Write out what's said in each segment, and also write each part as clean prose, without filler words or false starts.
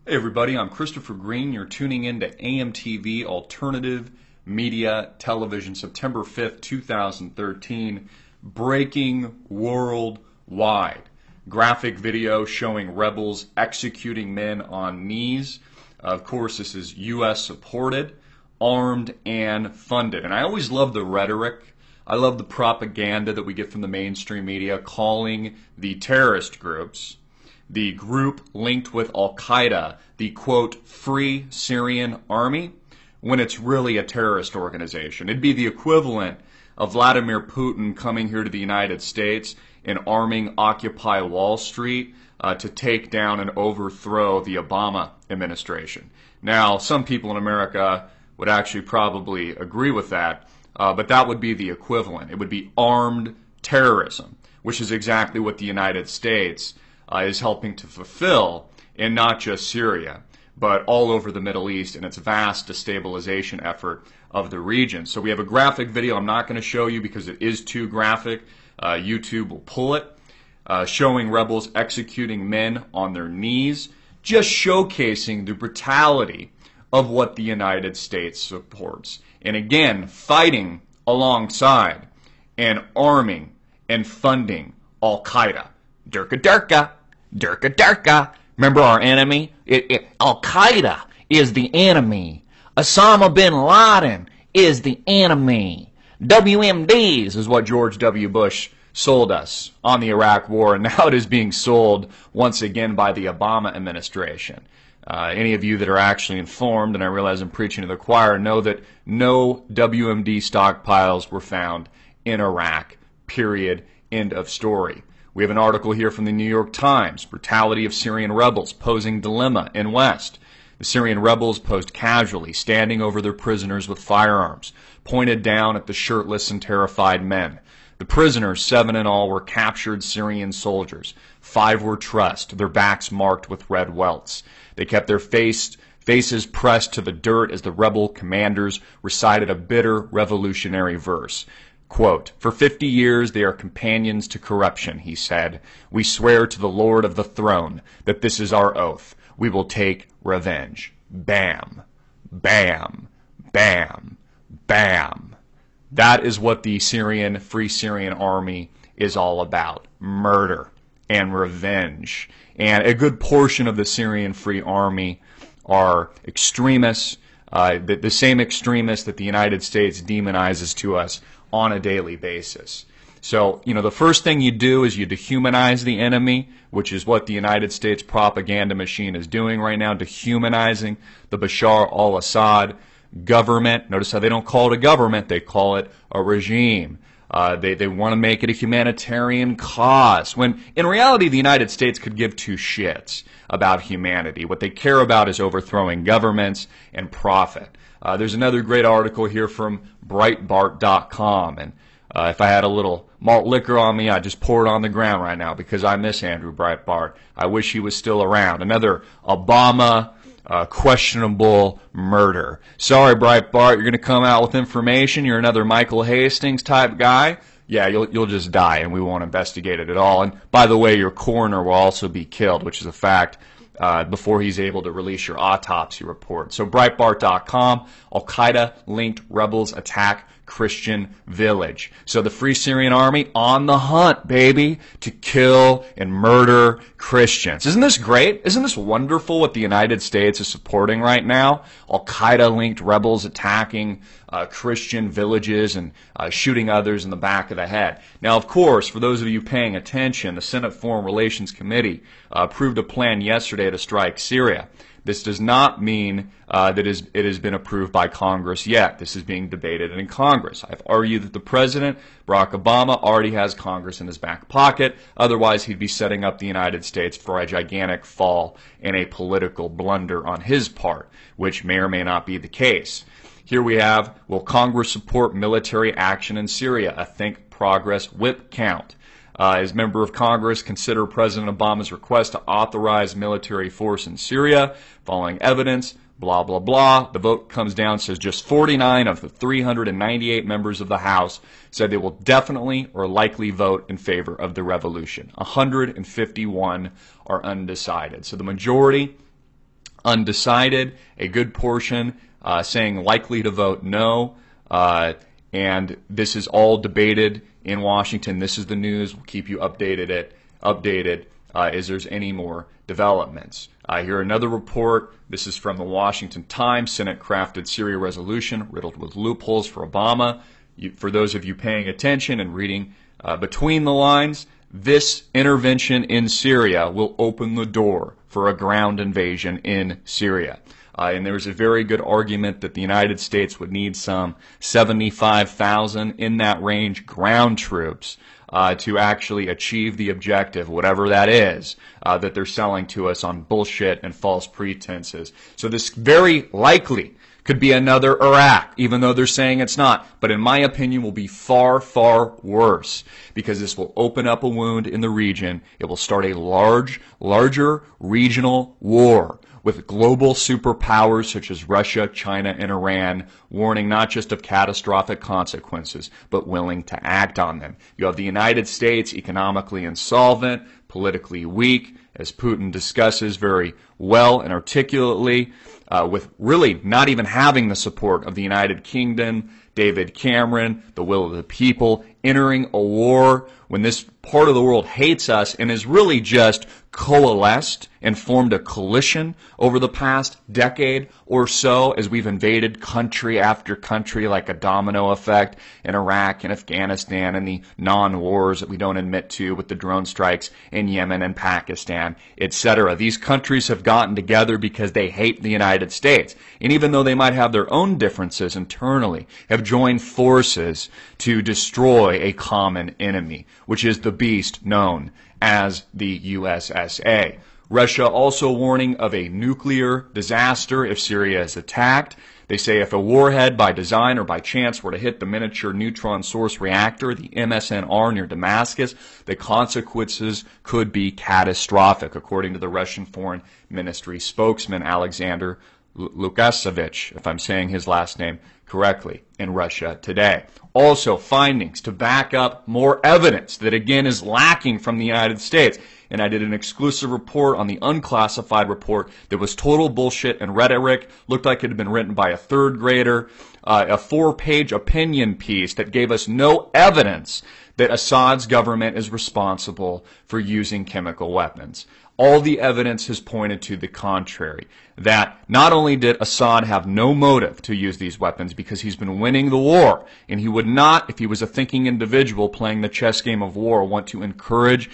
Hey everybody, I'm Christopher Green. You're tuning in to AMTV Alternative Media Television, September 5th, 2013. Breaking worldwide. Graphic video showing rebels executing men on knees. Of course, this is U.S. supported, armed, and funded. And I always love the rhetoric. I love the propaganda that we get from the mainstream media calling the terrorist groups, the group linked with Al-Qaeda, the quote, Free Syrian Army, when it's really a terrorist organization. It'd be the equivalent of Vladimir Putin coming here to the United States and arming Occupy Wall Street to take down and overthrow the Obama administration. Now, some people in America would actually probably agree with that, but that would be the equivalent. It would be armed terrorism, which is exactly what the United States is helping to fulfill in not just Syria, but all over the Middle East in its vast destabilization effort of the region. So we have a graphic video I'm not going to show you because it is too graphic. YouTube will pull it, showing rebels executing men on their knees, just showcasing the brutality of what the United States supports. And again, fighting alongside and arming and funding Al-Qaeda. Durka Durka, Durka Durka. Remember our enemy? Al-Qaeda is the enemy. Osama bin Laden is the enemy. WMDs is what George W. Bush sold us on the Iraq War, and now it is being sold once again by the Obama administration. Any of you that are actually informed, and I realize I'm preaching to the choir, know that no WMD stockpiles were found in Iraq, period, end of story. We have an article here from the New York Times, brutality of Syrian rebels posing dilemma in West. The Syrian rebels posed casually, standing over their prisoners with firearms, pointed down at the shirtless and terrified men. The prisoners, 7 in all, were captured Syrian soldiers. 5 were trussed, their backs marked with red welts. They kept their faces pressed to the dirt as the rebel commanders recited a bitter revolutionary verse. Quote, for 50 years they are companions to corruption, he said. We swear to the Lord of the throne that this is our oath. We will take revenge. Bam, bam, bam, bam. That is what the Free Syrian Army is all about. Murder and revenge. And a good portion of the Syrian Free Army are extremists, the same extremists that the United States demonizes to us on a daily basis. So, the first thing you do is you dehumanize the enemy, which is what the United States propaganda machine is doing right now, dehumanizing the Bashar al-Assad government. Notice how they don't call it a government, they call it a regime. They want to make it a humanitarian cause, when in reality the United States could give two shits about humanity. What they care about is overthrowing governments and profit. There's another great article here from Breitbart.com, and if I had a little malt liquor on me, I'd just pour it on the ground right now because I miss Andrew Breitbart. I wish he was still around. Another Obama questionable murder. Sorry, Breitbart, you're going to come out with information. You're another Michael Hastings type guy. Yeah, you'll just die, and we won't investigate it at all. And by the way, your coroner will also be killed, which is a fact, before he's able to release your autopsy report. So Breitbart.com, Al-Qaeda-linked rebels attack Christian village. So the Free Syrian Army on the hunt, baby, to kill and murder Christians. Isn't this great? Isn't this wonderful what the United States is supporting right now? Al-Qaeda-linked rebels attacking Christian villages and shooting others in the back of the head. Now, of course, for those of you paying attention, the Senate Foreign Relations Committee approved a plan yesterday to strike Syria. This does not mean that it has been approved by Congress yet. This is being debated in Congress. I've argued that the President, Barack Obama, already has Congress in his back pocket. Otherwise, he'd be setting up the United States for a gigantic fall and a political blunder on his part, which may or may not be the case. Here we have, will Congress support military action in Syria? A Think Progress whip count. As member of Congress, consider President Obama's request to authorize military force in Syria. Following evidence, blah, blah, blah. The vote comes down, says just 49 of the 398 members of the House said they will definitely or likely vote in favor of the revolution. 151 are undecided. So the majority undecided, a good portion saying likely to vote no, and this is all debated in Washington. This is the news. We'll keep you updated as there's any more developments. Here another report. This is from the Washington Times. Senate crafted Syria resolution riddled with loopholes for Obama. For those of you paying attention and reading between the lines, this intervention in Syria will open the door for a ground invasion in Syria. And there's a very good argument that the United States would need some 75,000 in that range ground troops to actually achieve the objective, whatever that is, that they're selling to us on bullshit and false pretenses. So this very likely could be another Iraq, even though they're saying it's not. But in my opinion, will be far, far worse, because this will open up a wound in the region. It will start a larger regional war with global superpowers such as Russia, China, and Iran, warning not just of catastrophic consequences, but willing to act on them. You have the United States, economically insolvent, politically weak, as Putin discusses very well and articulately, with really not even having the support of the United Kingdom, David Cameron, the will of the people, entering a war when this part of the world hates us and has really just coalesced and formed a coalition over the past decade or so as we've invaded country after country like a domino effect in Iraq and Afghanistan and the non-wars that we don't admit to with the drone strikes in Yemen and Pakistan, etc. These countries have gotten together because they hate the United States. And even though they might have their own differences internally, have joined forces to destroy a common enemy, which is the beast known as the USSA. Russia also warning of a nuclear disaster if Syria is attacked. They say if a warhead by design or by chance were to hit the miniature neutron source reactor, the MSNR near Damascus, the consequences could be catastrophic, according to the Russian Foreign Ministry spokesman Alexander Lukashevich, if I'm saying his last name correctly, in Russia Today. Also, findings to back up more evidence that, again, is lacking from the United States. And I did an exclusive report on the unclassified report that was total bullshit and rhetoric, looked like it had been written by a third grader, a 4-page opinion piece that gave us no evidence that Assad's government is responsible for using chemical weapons. All the evidence has pointed to the contrary, that not only did Assad have no motive to use these weapons because he's been winning the war, and he would not, if he was a thinking individual playing the chess game of war, want to encourage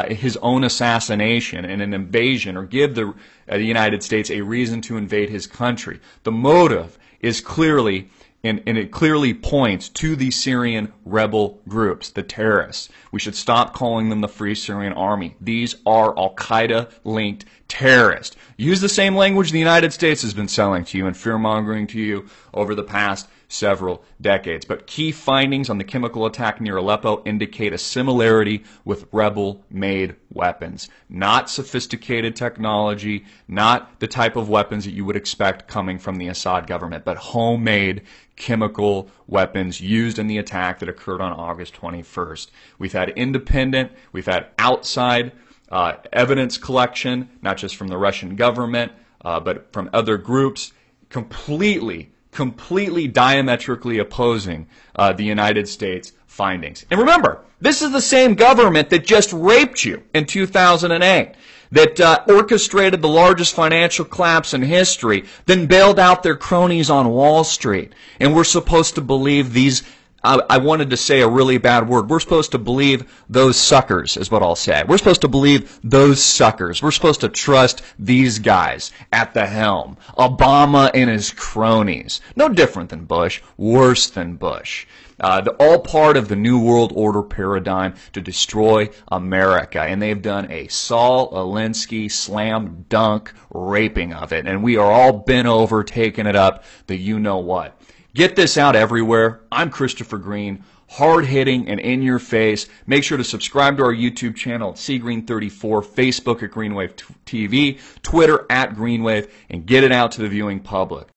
his own assassination and an invasion or give the United States a reason to invade his country. The motive is clearly, and it clearly points to the Syrian rebel groups, the terrorists. We should stop calling them the Free Syrian Army. These are Al-Qaeda-linked terrorists. Use the same language the United States has been selling to you and fear-mongering to you over the past several decades. But key findings on the chemical attack near Aleppo indicate a similarity with rebel-made weapons. Not sophisticated technology, not the type of weapons that you would expect coming from the Assad government, but homemade chemical weapons used in the attack that occurred on August 21st. We've had independent, we've had outside evidence collection, not just from the Russian government, but from other groups, completely diametrically opposing the United States findings. And remember, this is the same government that just raped you in 2008, that orchestrated the largest financial collapse in history, then bailed out their cronies on Wall Street. And we're supposed to believe these, I wanted to say a really bad word, we're supposed to believe those suckers, is what I'll say. We're supposed to believe those suckers. We're supposed to trust these guys at the helm. Obama and his cronies. No different than Bush, worse than Bush. All part of the New World Order paradigm to destroy America. And they've done a Saul Alinsky slam dunk raping of it. And we are all bent over, taking it up, the you-know-what. Get this out everywhere. I'm Christopher Green, hard-hitting and in-your-face. Make sure to subscribe to our YouTube channel at cgreen34, Facebook at Greenwave TV, Twitter at Greenwave, and get it out to the viewing public.